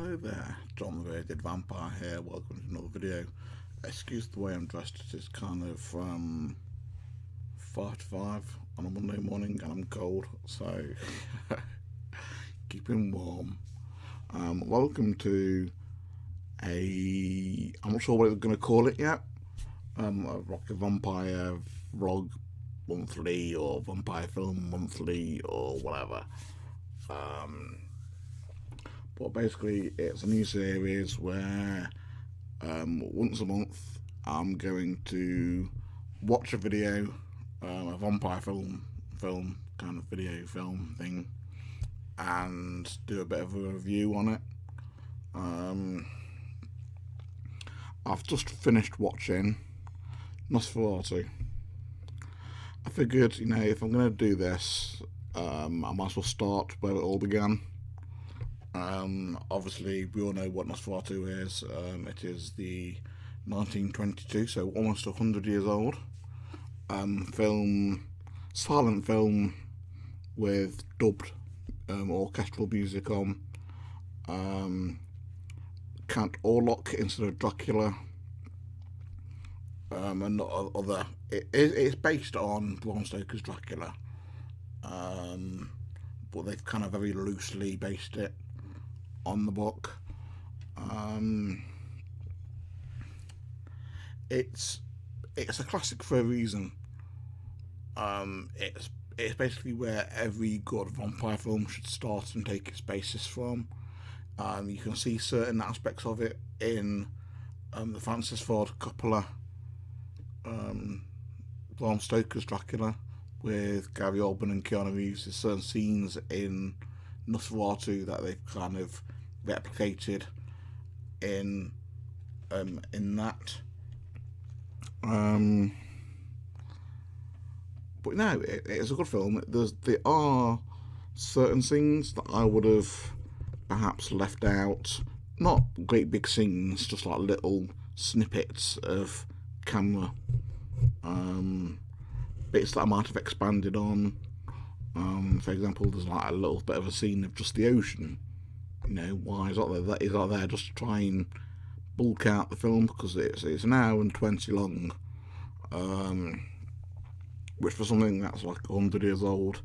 Hello there, John the Bearded Vampire here. Welcome to another video. Excuse the way I'm dressed. It's kind of 5 on a Monday morning and I'm cold, so keeping warm. Welcome to I'm not sure what we're going to call it yet. A Vampire vlog monthly or Vampire film monthly or whatever. But basically it's a new series where once a month I'm going to watch a video, a vampire film kind of video film thing, and do a bit of a review on it. I've just finished watching Nosferatu. I figured, if I'm going to do this, I might as well start where it all began. Obviously, we all know what Nosferatu is. It is the 1922, so almost 100 years old, silent film with dubbed orchestral music on. Count Orlok instead of Dracula, and other. It's based on Bram Stoker's Dracula, but they've kind of very loosely based it on the book. It's a classic for a reason. It's basically where every good vampire film should start and take its basis from. You can see certain aspects of it in the Francis Ford Coppola Bram Stoker's Dracula with Gary Oldman and Keanu Reeves. There's certain scenes in Nosferatu that they've kind of replicated in that. But no, it's a good film. There are certain scenes that I would have perhaps left out. Not great big scenes, just like little snippets of camera. Bits that I might have expanded on. For example, there's like a little bit of a scene of just the ocean. Why is that there just to try and bulk out the film, because it's an hour and 20 long, which for something that's like 100 years old,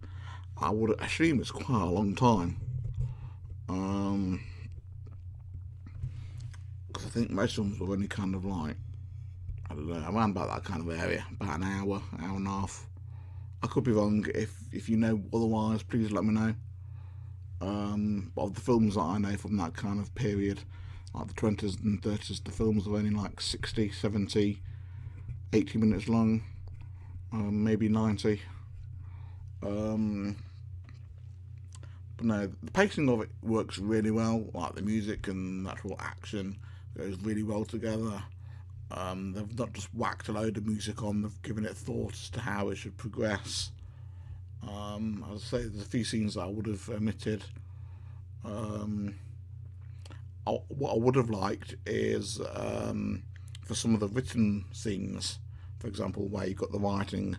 I would assume it's quite a long time. Because I think most films were only kind of like, I don't know, around about that kind of area, about an hour and a half. I could be wrong. If you know otherwise, please let me know. But of the films that I know from that kind of period, like the 20s and 30s, the films were only like 60, 70, 80 minutes long, maybe 90. But no, the pacing of it works really well. Like the music and the actual action goes really well together. They've not just whacked a load of music on, they've given it thought as to how it should progress. As I say, there's a few scenes that I would have omitted. What I would have liked is, for some of the written scenes, for example, where you got the writing,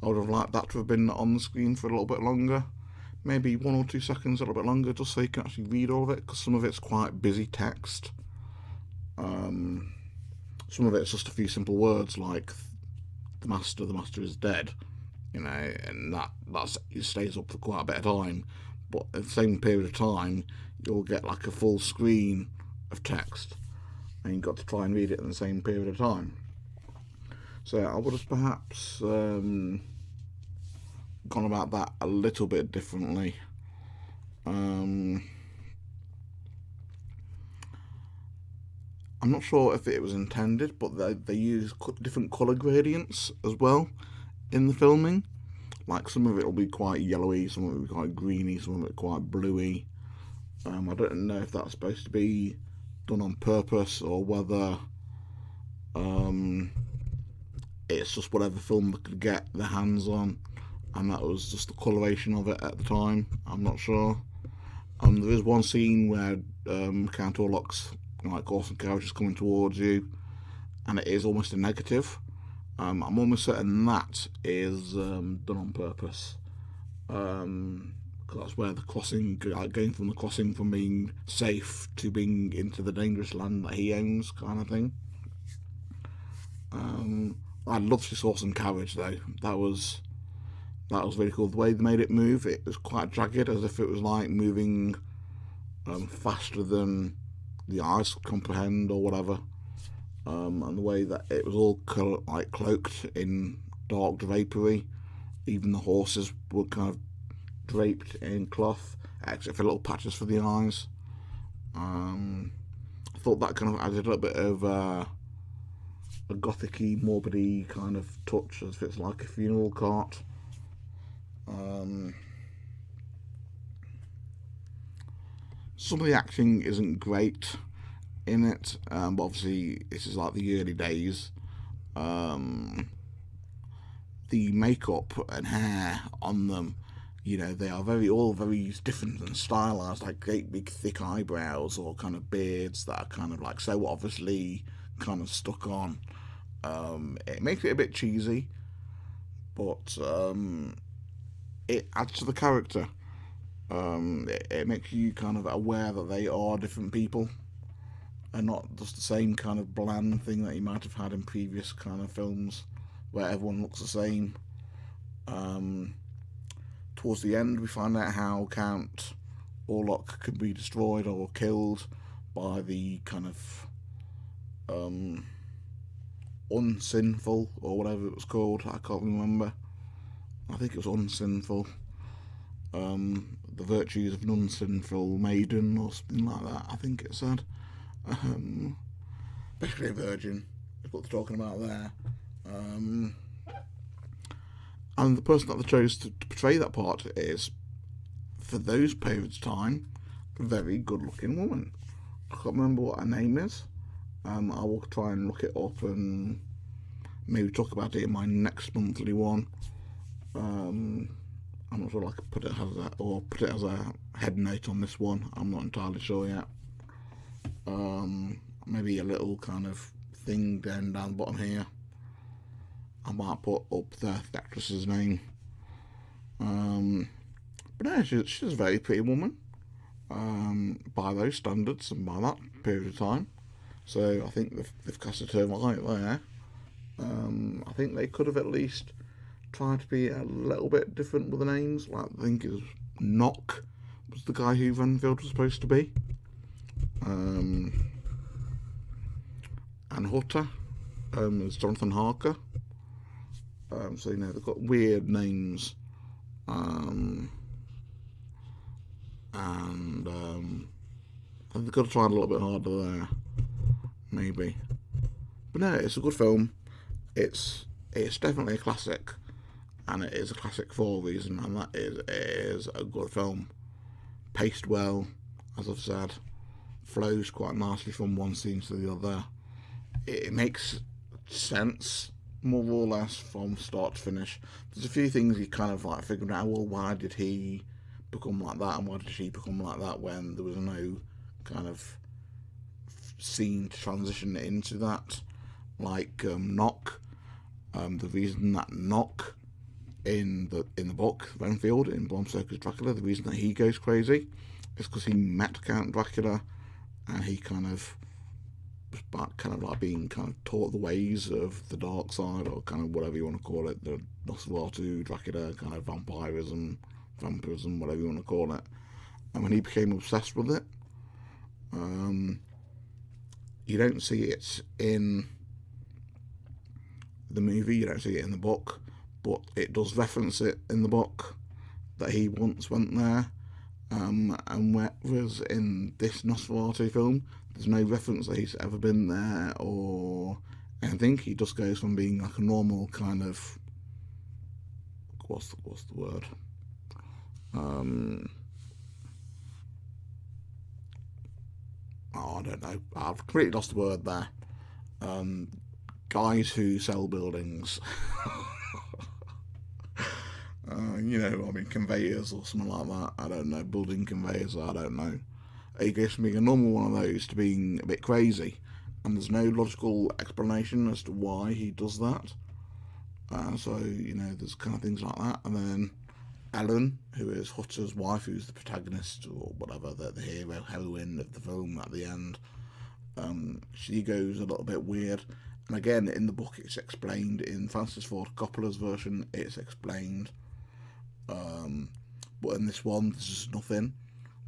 I would have liked that to have been on the screen for a little bit longer. Maybe 1 or 2 seconds, a little bit longer, just so you can actually read all of it, because some of it's quite busy text. Some of it's just a few simple words like the master is dead, and that stays up for quite a bit of time. But at the same period of time, you'll get like a full screen of text, and you've got to try and read it in the same period of time. So I would have perhaps gone about that a little bit differently. I'm not sure if it was intended, but they use different colour gradients as well in the filming. Like some of it will be quite yellowy, some of it will be quite greeny, some of it quite bluey. I don't know if that's supposed to be done on purpose or whether it's just whatever film they could get their hands on, and that was just the coloration of it at the time. I'm not sure. There is one scene where Count Orlok's like awesome carriage is coming towards you, and it is almost a negative. I'm almost certain that is done on purpose. because that's where the crossing, like going from the crossing from being safe to being into the dangerous land that he owns, kind of thing. I'd love to saw some carriage though. That was really cool. The way they made it move, it was quite jagged, as if it was like moving faster than the eyes could comprehend or whatever. And the way that it was all like cloaked in dark drapery. Even the horses were kind of draped in cloth, except for little patches for the eyes. I thought that kind of added a little bit of a gothic-y, morbid-y kind of touch, as if it's like a funeral cart. Some of the acting isn't great in it, but obviously this is like the early days. The makeup and hair on them, they are all very different and stylized, like great big thick eyebrows or kind of beards that are kind of like so obviously kind of stuck on. It makes it a bit cheesy, but it adds to the character. It makes you kind of aware that they are different people and not just the same kind of bland thing that you might have had in previous kind of films where everyone looks the same. Towards the end, we find out how Count Orlok can be destroyed or killed by the kind of unsinful, or whatever it was called. I can't remember. I think it was unsinful. The virtues of an unsinful maiden, or something like that, I think it said. Basically a virgin is what they're talking about there. And the person that they chose to portray that part is, for those periods of time, a very good looking woman. I can't remember what her name is. I will try and look it up and maybe talk about it in my next monthly one. I'm not sure I could put it as a head note on this one. I'm not entirely sure yet. Maybe a little kind of thing down the bottom here. I might put up the actress's name. But no, she's a very pretty woman by those standards and by that period of time. So I think they've casted her right there. I think they could have at least tried to be a little bit different with the names. Like, I think it was Knock was the guy who Renfield was supposed to be. And Hutter is Jonathan Harker. So they've got weird names. And I think they've got to try a little bit harder there, maybe. But no, it's a good film. It's definitely a classic, and it is a classic for a reason, and that is it is a good film. Paced well, as I've said, flows quite nicely from one scene to the other. It makes sense, more or less, from start to finish. There's a few things you kind of like figuring out, well, why did he become like that, and why did she become like that, when there was no kind of scene to transition into that. Like Knock, the reason that Knock in the book Renfield in Bram Stoker's Dracula, the reason that he goes crazy is because he met Count Dracula, and he kind of was like being kind of taught the ways of the dark side, or kind of whatever you want to call it, the Nosferatu, Dracula, kind of vampirism, whatever you want to call it. And when he became obsessed with it, you don't see it in the movie, you don't see it in the book, but it does reference it in the book that he once went there. And whereas in this Nosferatu film, there's no reference that he's ever been there or anything. He just goes from being like a normal kind of, what's the word? I don't know. I've completely lost the word there. Guys who sell buildings. Conveyors or something like that. I don't know. Building conveyors, I don't know. He goes from being a normal one of those to being a bit crazy. And there's no logical explanation as to why he does that. So, there's kind of things like that. And then Ellen, who is Hutter's wife, who's the protagonist or whatever, the hero, heroine of the film at the end. She goes a little bit weird. And again, in the book, it's explained. In Francis Ford Coppola's version, it's explained. But in this one, there's just nothing.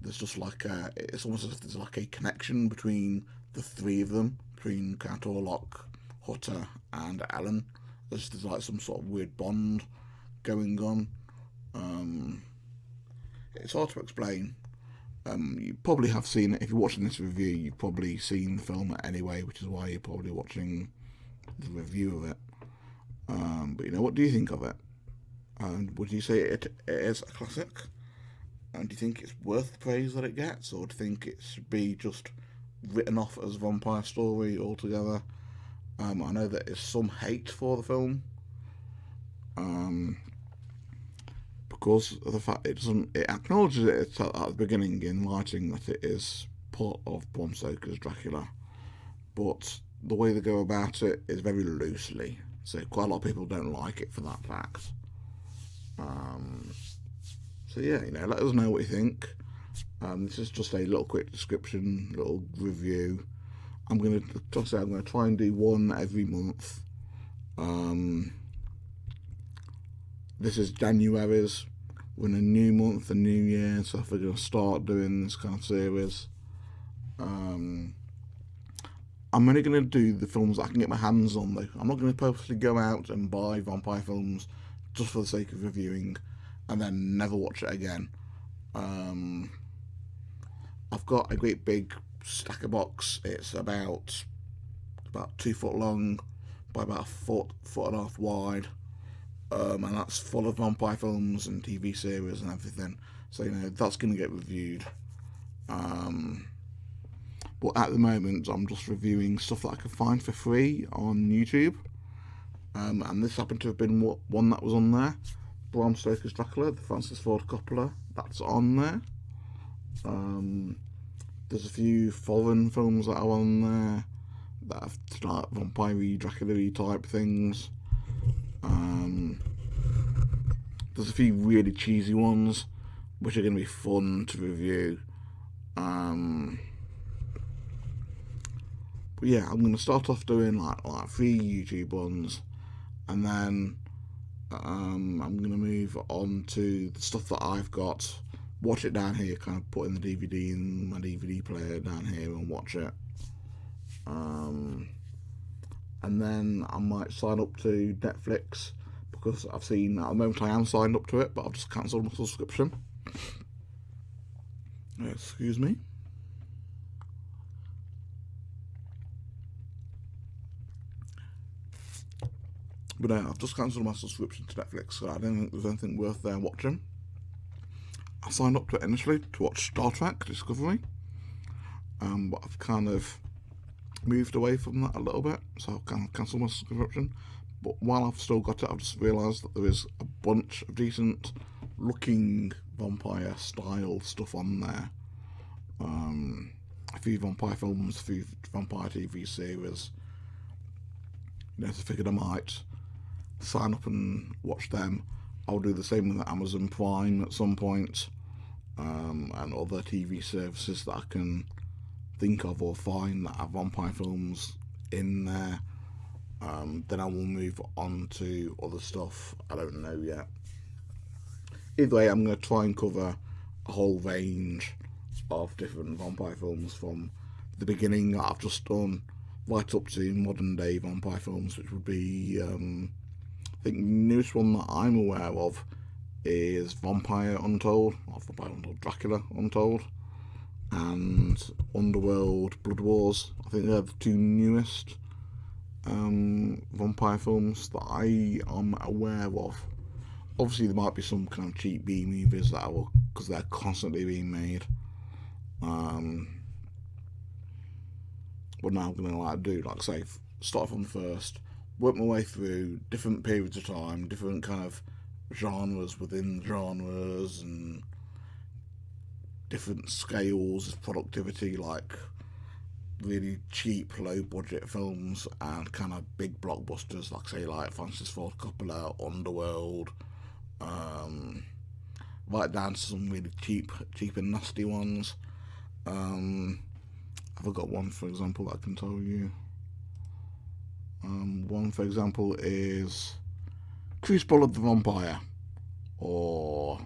There's just like it's almost as if there's like a connection between the three of them, between Count Orlok, Hutter, and Ellen. There's like some sort of weird bond going on. It's hard to explain. You probably have seen it. If you're watching this review, you've probably seen the film anyway, which is why you're probably watching the review of it. But what do you think of it? Would you say it is a classic? And do you think it's worth the praise that it gets, or do you think it should be just written off as a vampire story altogether? I know that there's some hate for the film, because of the fact it acknowledges it at the beginning in writing that it is part of Bram Stoker's Dracula, but the way they go about it is very loosely, so quite a lot of people don't like it for that fact. So yeah, let us know what you think. This is just a little quick description, little review. I'm gonna try and do one every month. This is January's. We're in a new month, a new year, so if we're gonna start doing this kind of series, I'm only gonna do the films I can get my hands on. Though I'm not gonna purposely go out and buy vampire films just for the sake of reviewing and then never watch it again. I've got a great big stacker box. It's about 2 foot long by about a foot and a half wide, and that's full of vampire films and TV series and everything. So that's going to get reviewed. But at the moment, I'm just reviewing stuff that I can find for free on YouTube. And this happened to have been one that was on there. Bram Stoker's Dracula, the Francis Ford Coppola, that's on there. There's a few foreign films that are on there that have like vampire-y, Dracula-y type things. There's a few really cheesy ones which are going to be fun to review. But yeah, I'm going to start off doing like 3 YouTube ones, and then I'm going to move on to the stuff that I've got, watch it down here, kind of put in the DVD in my DVD player down here and watch it. And then I might sign up to Netflix, because I've seen at the moment I am signed up to it, but I've just cancelled my subscription. Excuse me. But I've just cancelled my subscription to Netflix, so I didn't think there was anything worth there watching. I signed up to it initially to watch Star Trek Discovery, but I've kind of moved away from that a little bit, so I've kind of cancelled my subscription. But while I've still got it, I've just realised that there is a bunch of decent looking vampire style stuff on there. A few vampire films, a few vampire TV series. So I figured I might sign up and watch them. I'll do the same with Amazon Prime at some point, and other TV services that I can think of or find that have vampire films in there. Then I will move on to other stuff. I don't know yet. Either way, I'm going to try and cover a whole range of different vampire films, from the beginning that I've just done right up to modern day vampire films, which would be, I think the newest one that I'm aware of is Vampire Untold, or Vampire Untold, Dracula Untold, and Underworld Blood Wars. I think they're the 2 newest vampire films that I am aware of. Obviously, there might be some kind of cheap B movies that because they're constantly being made. But now I'm gonna say, start from the first, work my way through different periods of time, different kind of genres within genres, and different scales of productivity, like really cheap, low budget films and kind of big blockbusters, like Francis Ford Coppola, Underworld, right down to some really cheap and nasty ones. I've got one, for example, that I can tell you. One, for example, is Crucible of the Vampire, or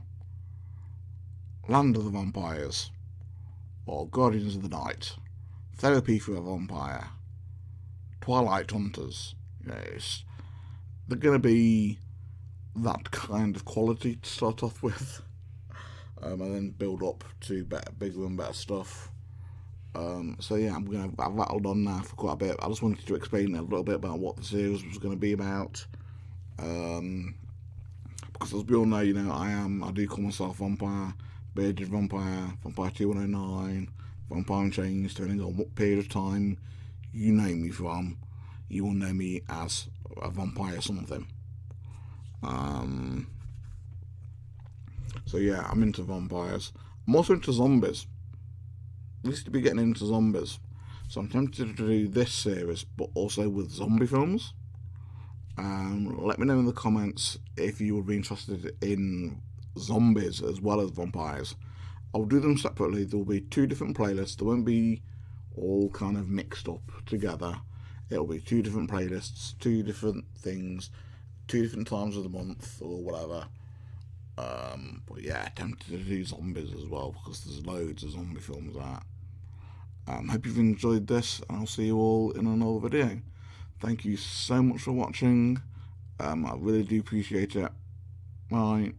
Land of the Vampires, or Guardians of the Night, Therapy for a Vampire, Twilight Hunters. You know, they're going to be that kind of quality to start off with, and then build up to bigger and better stuff. So yeah, I've rattled on now for quite a bit. I just wanted to explain a little bit about what the series was going to be about. Because as we all know, I do call myself Vampire, Bearded Vampire, Vampire 2109, Vampire Unchained, depending on what period of time you know me from, you will know me as a vampire something. So yeah, I'm into vampires. I'm also into zombies. I used to be getting into zombies, so I'm tempted to do this series, but also with zombie films. Let me know in the comments if you would be interested in zombies as well as vampires. I'll do them separately. There will be 2 different playlists. They won't be all kind of mixed up together. It'll be 2 different playlists, 2 different things, 2 different times of the month or whatever. But yeah, tempted to do zombies as well because there's loads of zombie films out. Hope you've enjoyed this, and I'll see you all in another video. Thank you so much for watching. I really do appreciate it. Bye.